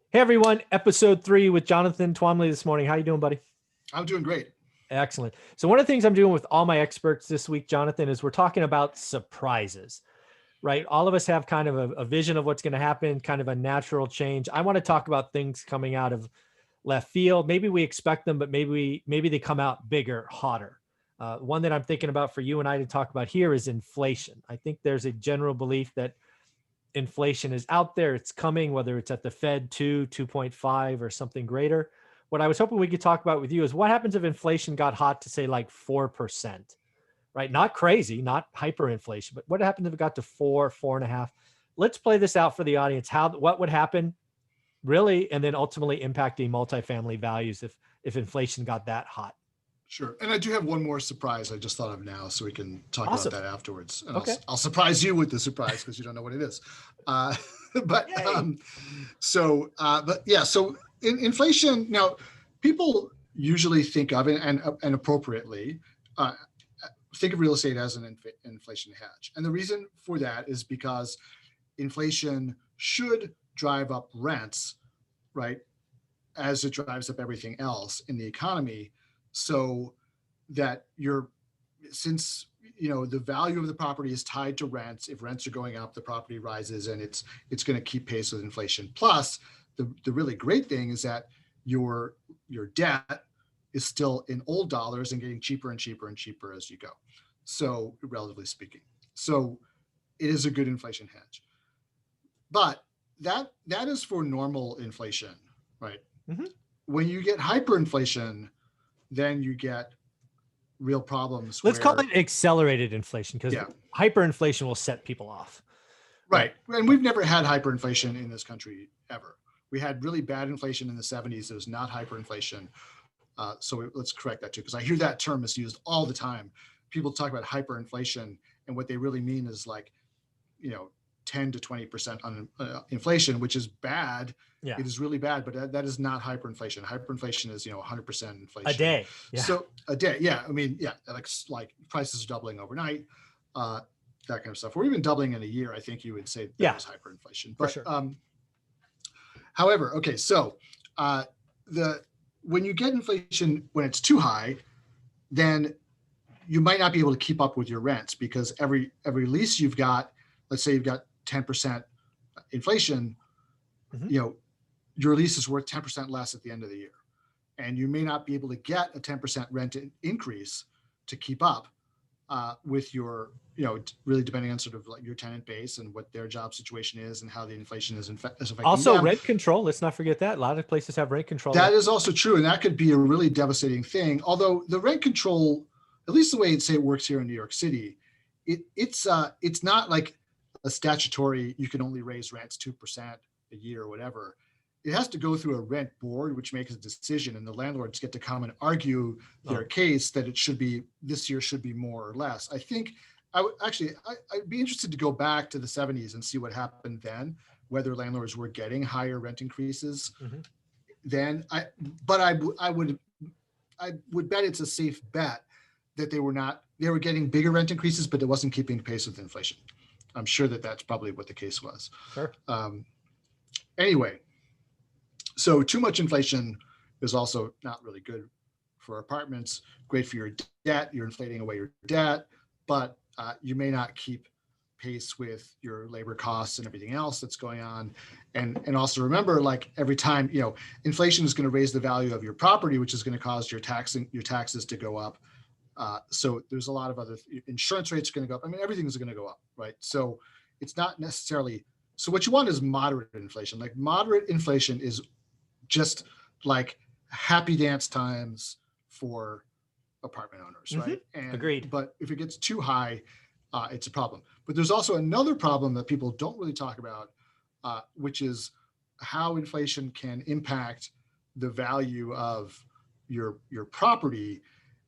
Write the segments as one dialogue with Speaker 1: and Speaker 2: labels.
Speaker 1: Hey everyone, episode 3 with Jonathan Twomley this morning. How you doing, buddy?
Speaker 2: I'm doing great.
Speaker 1: Excellent. So one of the things I'm doing with all my experts this week, Jonathan, is we're talking about surprises, right? All of us have kind of a vision of what's going to happen, kind of a natural change. I want to talk about things coming out of left field. Maybe we expect them, but maybe they come out bigger, hotter. One that I'm thinking about for you and I to talk about here is inflation. I think there's a general belief that inflation is out there, it's coming, whether it's at the Fed 2.5 or something greater. What I was hoping we could talk about with you is what happens if inflation got hot to say like 4%, right? Not crazy, not hyperinflation, but what happens if it got to 4.5? Let's play this out for the audience. What would happen really, and then ultimately impacting multifamily values if inflation got that hot?
Speaker 2: Sure. And I do have one more surprise I just thought of now, so we can talk
Speaker 1: Awesome.
Speaker 2: about that afterwards. And
Speaker 1: Okay.
Speaker 2: I'll surprise you with the surprise because you don't know what it is. But
Speaker 1: Yay.
Speaker 2: so in inflation now, people usually think of it and appropriately think of real estate as an inflation hedge. And the reason for that is because inflation should drive up rents, right, as it drives up everything else in the economy. So that since the value of the property is tied to rents, if rents are going up, the property rises, and it's going to keep pace with inflation. Plus, the really great thing is that your debt is still in old dollars and getting cheaper and cheaper and cheaper as you go. So relatively speaking, so it is a good inflation hedge. But that is for normal inflation, right?
Speaker 1: Mm-hmm.
Speaker 2: When you get hyperinflation, then you get real problems.
Speaker 1: Let's call it accelerated inflation because hyperinflation will set people off.
Speaker 2: Right. And we've never had hyperinflation in this country ever. We had really bad inflation in the 70s. It was not hyperinflation. So let's correct that too, because I hear that term is used all the time. People talk about hyperinflation, and what they really mean is 10 to 20% on inflation, which is bad. Yeah. It is really bad, but that is not hyperinflation. Hyperinflation is 100% inflation
Speaker 1: a day.
Speaker 2: Yeah. So a day, yeah. I mean, yeah, like prices are doubling overnight, that kind of stuff, or even doubling in a year. I think you would say that was hyperinflation. But
Speaker 1: for sure.
Speaker 2: However, okay, so when you get inflation when it's too high, then you might not be able to keep up with your rents because every lease you've got, let's say you've got 10% inflation,
Speaker 1: mm-hmm.
Speaker 2: Your lease is worth 10% less at the end of the year. And you may not be able to get a 10% rent increase to keep up with your, really depending on sort of like your tenant base and what their job situation is and how the inflation is affecting
Speaker 1: also
Speaker 2: them.
Speaker 1: Rent control. Let's not forget that. A lot of places have rent control.
Speaker 2: That is also true. And that could be a really devastating thing. Although the rent control, at least the way it works here in New York City, it's not like a statutory, you can only raise rents 2% a year or whatever. It has to go through a rent board, which makes a decision, and the landlords get to come and argue their case that this year should be more or less. I think I'd be interested to go back to the 70s and see what happened then, whether landlords were getting higher rent increases then. I would bet it's a safe bet that they were getting bigger rent increases, but it wasn't keeping pace with inflation. I'm sure that's probably what the case was.
Speaker 1: Sure.
Speaker 2: Anyway, so too much inflation is also not really good for apartments. Great for your debt. You're inflating away your debt, but you may not keep pace with your labor costs and everything else that's going on. And also remember, like every time, inflation is going to raise the value of your property, which is going to cause your taxes to go up. So there's a lot of other insurance rates are going to go up. I mean, everything is going to go up, right? So it's not necessarily, so what you want is moderate inflation. Like moderate inflation is just like happy dance times for apartment owners, right? And,
Speaker 1: agreed.
Speaker 2: But if it gets too high, it's a problem. But there's also another problem that people don't really talk about, which is how inflation can impact the value of your property.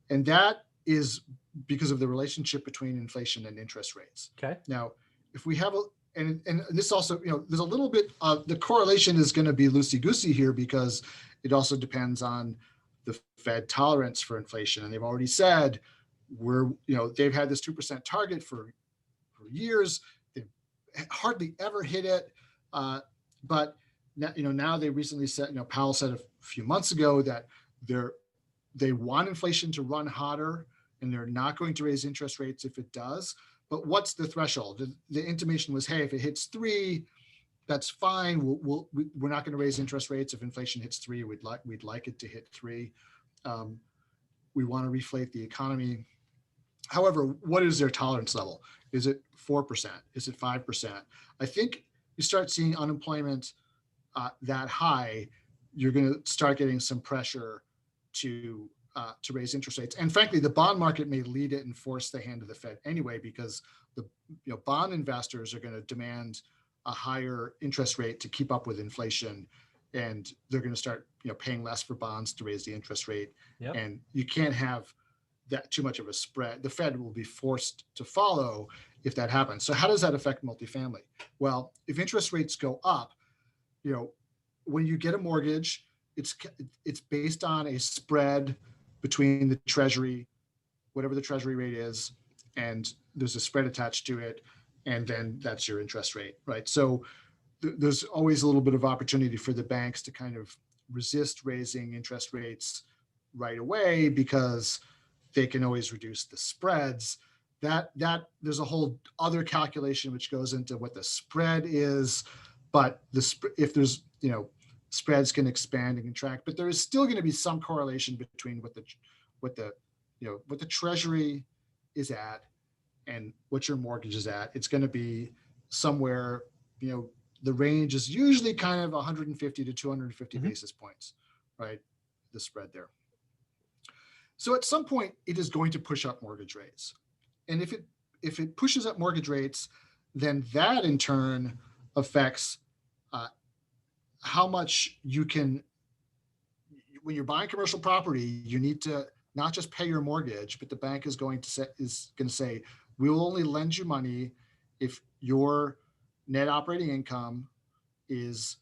Speaker 2: And that is because of the relationship between inflation and interest rates.
Speaker 1: Okay.
Speaker 2: Now, if we have and this also, there's a little bit of the correlation is going to be loosey-goosey here because it also depends on the Fed tolerance for inflation. And they've already said they've had this 2% target for years. They've hardly ever hit it. But now they recently said, Powell said a few months ago that they want inflation to run hotter and they're not going to raise interest rates if it does. But what's the threshold? The intimation was, hey, if it hits 3, that's fine. We're not going to raise interest rates. If inflation hits 3, we'd like it to hit 3. We want to reflate the economy. However, what is their tolerance level? Is it 4%? Is it 5%? I think you start seeing unemployment that high, you're going to start getting some pressure to raise interest rates. And frankly, the bond market may lead it and force the hand of the Fed anyway, because the bond investors are going to demand a higher interest rate to keep up with inflation, and they're going to start paying less for bonds to raise the interest rate.
Speaker 1: Yep.
Speaker 2: And you can't have that too much of a spread. The Fed will be forced to follow if that happens. So how does that affect multifamily? Well, if interest rates go up, when you get a mortgage, it's based on a spread between the treasury, whatever the treasury rate is, and there's a spread attached to it, and then that's your interest rate, right? So there's always a little bit of opportunity for the banks to kind of resist raising interest rates right away, because they can always reduce the spreads. That there's a whole other calculation which goes into what the spread is, but if there's spreads can expand and contract, but there is still going to be some correlation between what the treasury is at and what your mortgage is at. It's going to be somewhere, the range is usually kind of 150 to 250 basis points, right? The spread there. So at some point, it is going to push up mortgage rates. And if it pushes up mortgage rates, then that in turn affects how much you can, when you're buying commercial property, you need to not just pay your mortgage, but the bank is going to say, we will only lend you money if your net operating income is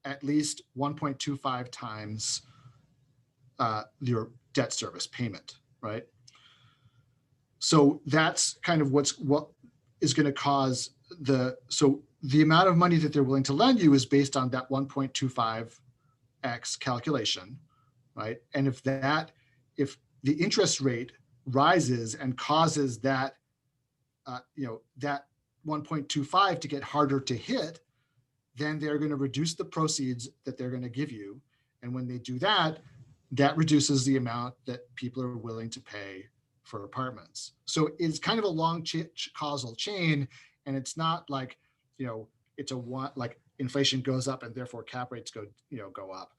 Speaker 2: at least 1.25 times your debt service payment, right? So that's kind of what is going to cause the amount of money that they're willing to lend you is based on that 1.25x calculation, right? And if the interest rate rises and causes that, that 1.25 to get harder to hit, then they're going to reduce the proceeds that they're going to give you. And when they do that, that reduces the amount that people are willing to pay for apartments. So it's kind of a long causal chain, and it's not like, it's like inflation goes up and therefore cap rates go up.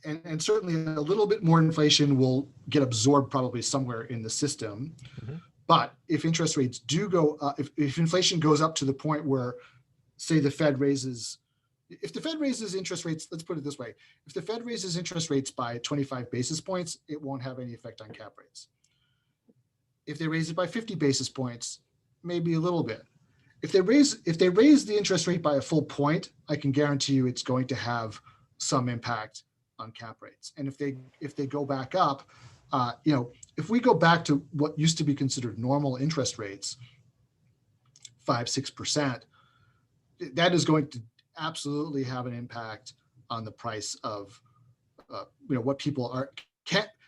Speaker 2: And certainly a little bit more inflation will get absorbed probably somewhere in the system. Mm-hmm. But if interest rates do go up, if inflation goes up to the point where, say, if the Fed raises interest rates, let's put it this way, if the Fed raises interest rates by 25 basis points, it won't have any effect on cap rates. If they raise it by 50 basis points, maybe a little bit. If they raise the interest rate by a full point, I can guarantee you it's going to have some impact on cap rates. And if they go back up, if we go back to what used to be considered normal interest rates, 5-6%, that is going to absolutely have an impact on the price of what people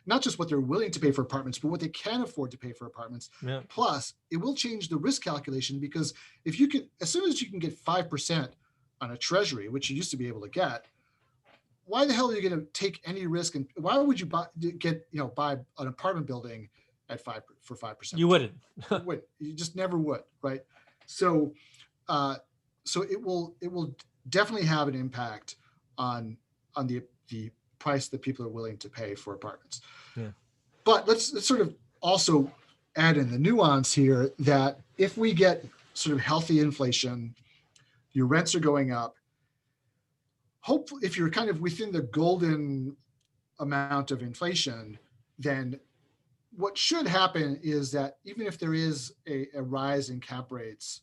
Speaker 2: not just what they're willing to pay for apartments, but what they can afford to pay for apartments. Yeah. Plus, it will change the risk calculation, because as soon as you can get 5% on a treasury, which you used to be able to get, why the hell are you going to take any risk? And why would you buy an apartment building at 5%?
Speaker 1: You wouldn't.
Speaker 2: You wouldn't. You just never would, right? So it will definitely have an impact on the price that people are willing to pay for apartments. Yeah. But let's sort of also add in the nuance here that if we get sort of healthy inflation, your rents are going up. Hopefully, if you're kind of within the golden amount of inflation, then what should happen is that even if there is a rise in cap rates,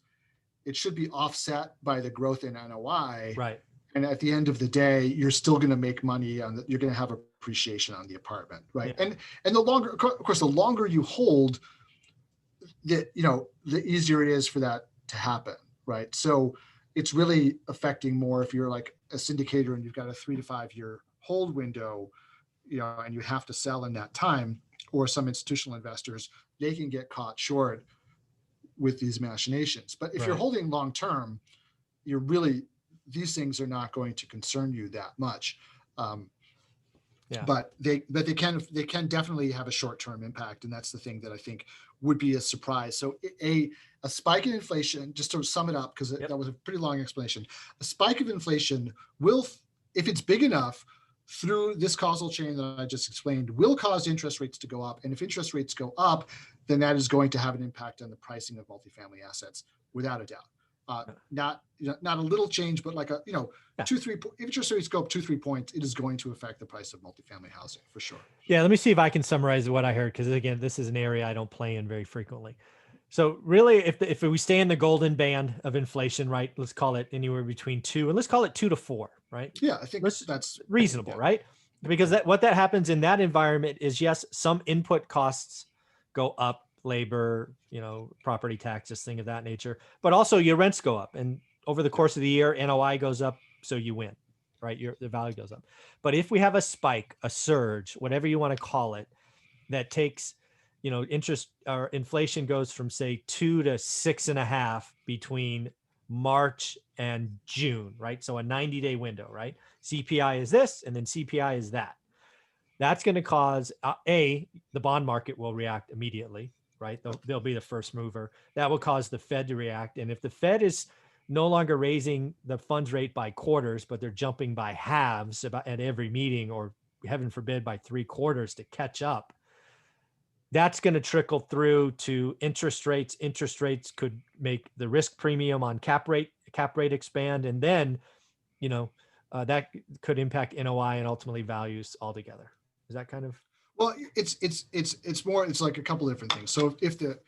Speaker 2: it should be offset by the growth in NOI.
Speaker 1: Right.
Speaker 2: And at the end of the day, you're still going to make money you're going to have appreciation on the apartment, right? Yeah. And the longer you hold, the easier it is for that to happen, right? So it's really affecting more if you're like a syndicator and you've got a 3 to 5 year hold window, and you have to sell in that time, or some institutional investors, they can get caught short with these machinations. But if you're holding long term, these things are not going to concern you that much. But they can definitely have a short-term impact, and that's the thing that I think would be a surprise. So a spike in inflation, just to sum it up, because that was a pretty long explanation. A spike of inflation will, if it's big enough, through this causal chain that I just explained, will cause interest rates to go up. And if interest rates go up, then that is going to have an impact on the pricing of multifamily assets, without a doubt. Not a little change, but like 2-3 if interest rates go up 2-3 points, it is going to affect the price of multifamily housing for sure.
Speaker 1: Yeah, let me see if I can summarize what I heard, because again, this is an area I don't play in very frequently. So really, if we stay in the golden band of inflation, right, let's call it anywhere between 2, and let's call it 2 to 4, right?
Speaker 2: Yeah, I think that's
Speaker 1: reasonable, right? Because what that happens in that environment is, yes, some input costs go up, labor, property taxes, thing of that nature, but also your rents go up, and over the course of the year, NOI goes up, so you win, right? The value goes up. But if we have a spike, a surge, whatever you want to call it, that takes, interest or inflation goes from say 2 to 6.5 between March and June, right? So a 90-day window, right? CPI is this, and then CPI is that. That's going to cause the bond market will react immediately, right? They'll be the first mover. That will cause the Fed to react. And if the Fed is no longer raising the funds rate by quarters, but they're jumping by halves at every meeting, or heaven forbid by 3/4 to catch up, that's going to trickle through to interest rates. Interest rates could make the risk premium on cap rate expand. And then, that could impact NOI and ultimately values altogether. Is that kind of?
Speaker 2: Well, it's more, it's like a couple different things. So if the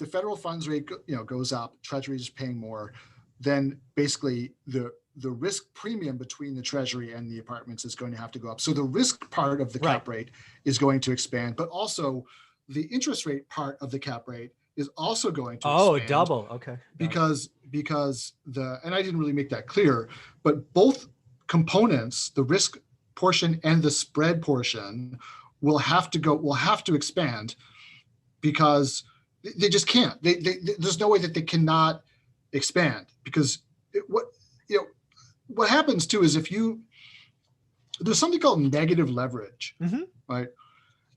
Speaker 2: federal funds rate, goes up, Treasury is paying more, then basically the risk premium between the Treasury and the apartments is going to have to go up. So the risk part of the cap rate is going to expand, but also the interest rate part of the cap rate is also going to expand.
Speaker 1: Double. Okay.
Speaker 2: Because and I didn't really make that clear, but both components, the risk portion and the spread portion, will have to expand, because they just can't. There's no way that they cannot expand, because what happens too is there's something called negative leverage, right?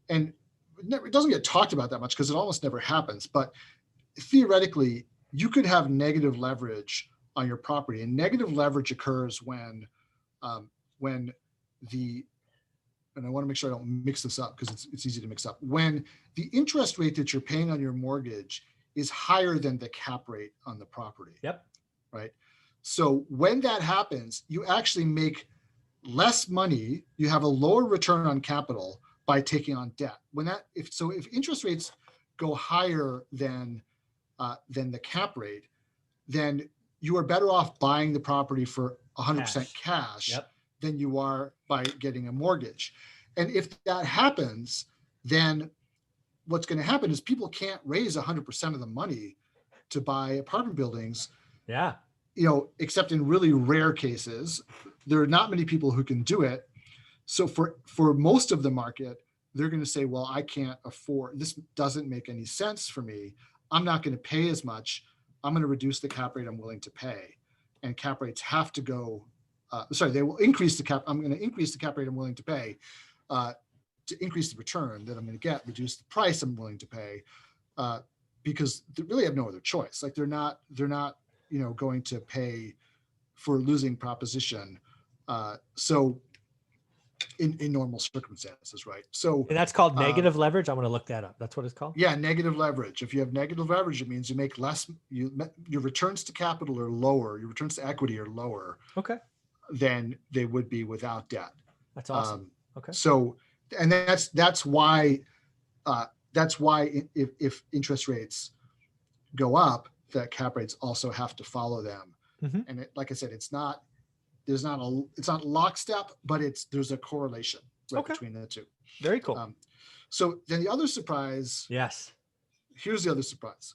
Speaker 2: And it doesn't get talked about that much because it almost never happens. But theoretically, you could have negative leverage on your property, and negative leverage occurs when and I want to make sure I don't mix this up because it's easy to mix up. When the interest rate that you're paying on your mortgage is higher than the cap rate on the property.
Speaker 1: Yep.
Speaker 2: Right. So when that happens, you actually make less money. You have a lower return on capital by taking on debt. If interest rates go higher than the cap rate, then you are better off buying the property for 100% cash than you are by getting a mortgage. And if that happens, then what's going to happen is people can't raise 100% of the money to buy apartment buildings.
Speaker 1: Yeah.
Speaker 2: Except in really rare cases. There are not many people who can do it. So for most of the market, they're going to say, well, I can't afford, this doesn't make any sense for me. I'm not going to pay as much. I'm going to reduce the cap rate I'm willing to pay. And cap rates have to go, they will increase the cap. I'm going to increase the cap rate I'm willing to pay to increase the return that I'm going to get, reduce the price I'm willing to pay, because they really have no other choice. Like they're not going to pay for losing proposition. So in normal circumstances, right? So
Speaker 1: and that's called negative leverage. I'm going to look that up. That's what it's called.
Speaker 2: Yeah, negative leverage. If you have negative leverage, it means you make less. Your returns to capital are lower. Your returns to equity are lower.
Speaker 1: Okay.
Speaker 2: Than they would be without debt.
Speaker 1: That's awesome. Okay.
Speaker 2: So, and that's why if interest rates go up, the cap rates also have to follow them. Mm-hmm. And like I said, it's not lockstep, but there's a correlation between the two.
Speaker 1: Very cool.
Speaker 2: So then the other surprise.
Speaker 1: Yes.
Speaker 2: Here's the other surprise.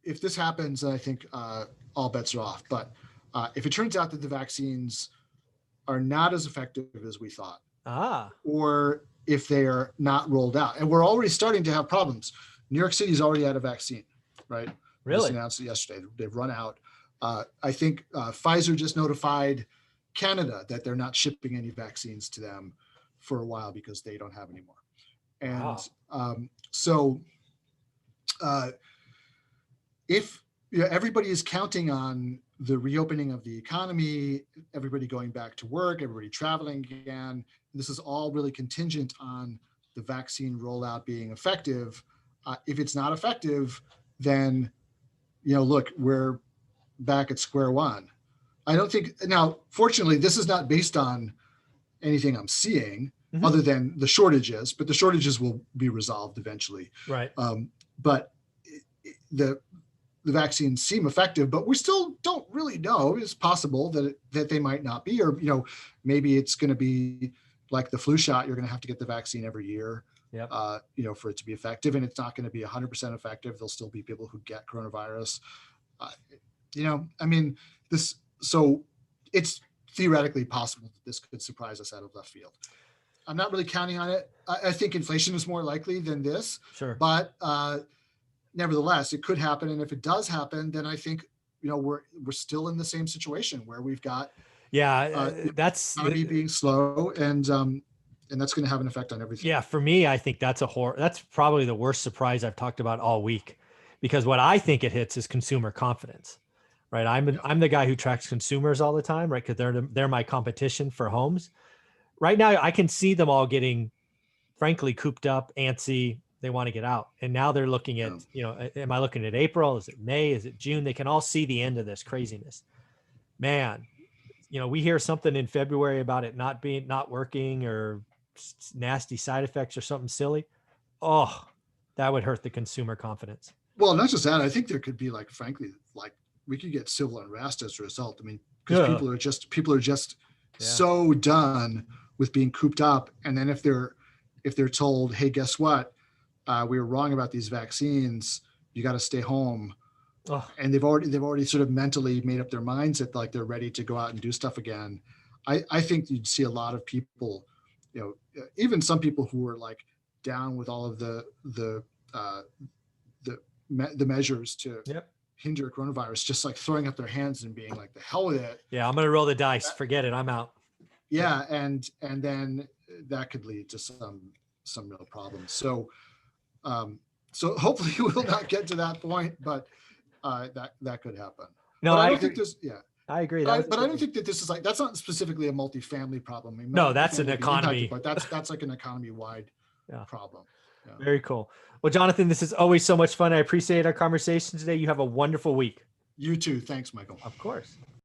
Speaker 2: if this happens, I think all bets are off. But if it turns out that the vaccines are not as effective as we thought, or if they are not rolled out, and we're already starting to have problems. New York City's already out of vaccine, right?
Speaker 1: Really?
Speaker 2: Just announced it yesterday. They've run out. I think Pfizer just notified Canada that they're not shipping any vaccines to them for a while because they don't have any more. And if everybody is counting on the reopening of the economy, everybody going back to work, everybody traveling again, this is all really contingent on the vaccine rollout being effective. If it's not effective, then, look, we're back at square one. I don't think, now, fortunately, this is not based on anything I'm seeing other than the shortages, but the shortages will be resolved eventually.
Speaker 1: Right.
Speaker 2: But the vaccines seem effective, but we still don't really know. It's possible that they might not be, or, maybe it's going to be like the flu shot. You're going to have to get the vaccine every year, for it to be effective, and it's not going to be 100% effective. There'll still be people who get coronavirus. So it's theoretically possible that this could surprise us out of left field. I'm not really counting on it. I think inflation is more likely than this.
Speaker 1: Sure.
Speaker 2: But nevertheless, it could happen. And if it does happen, then I think, we're still in the same situation where we've got
Speaker 1: that's
Speaker 2: economy being slow, and that's going to have an effect on everything.
Speaker 1: Yeah, for me, I think that's probably the worst surprise I've talked about all week, because what I think it hits is consumer confidence. Right. I'm the guy who tracks consumers all the time, right? Because they're my competition for homes. Right now, I can see them all getting, frankly, cooped up, antsy. They want to get out. And now they're looking at, am I looking at April? Is it May? Is it June? They can all see the end of this craziness. Man, we hear something in February about it not working, or nasty side effects or something silly. Oh, that would hurt the consumer confidence.
Speaker 2: Well, not just that. I think there could be, frankly, we could get civil unrest as a result. I mean, because people are just so done with being cooped up. And then if they're told, hey, guess what? We were wrong about these vaccines. You got to stay home. Oh. And they've already sort of mentally made up their minds that they're ready to go out and do stuff again. I think you'd see a lot of people, even some people who were down with all of the measures to hinder coronavirus, just throwing up their hands and being the hell with it.
Speaker 1: Yeah, I'm going to roll the dice. Forget it. I'm out.
Speaker 2: Yeah, and then that could lead to some real problems. So hopefully we'll not get to that point, but that could happen.
Speaker 1: No,
Speaker 2: I don't think this. Yeah,
Speaker 1: I agree.
Speaker 2: But I don't think that this is that's not specifically a multifamily problem. I mean,
Speaker 1: no, that's an economy.
Speaker 2: But that's an economy-wide problem. Yeah.
Speaker 1: Very cool. Well, Jonathan, this is always so much fun. I appreciate our conversation today. You have a wonderful week.
Speaker 2: You too. Thanks, Michael.
Speaker 1: Of course.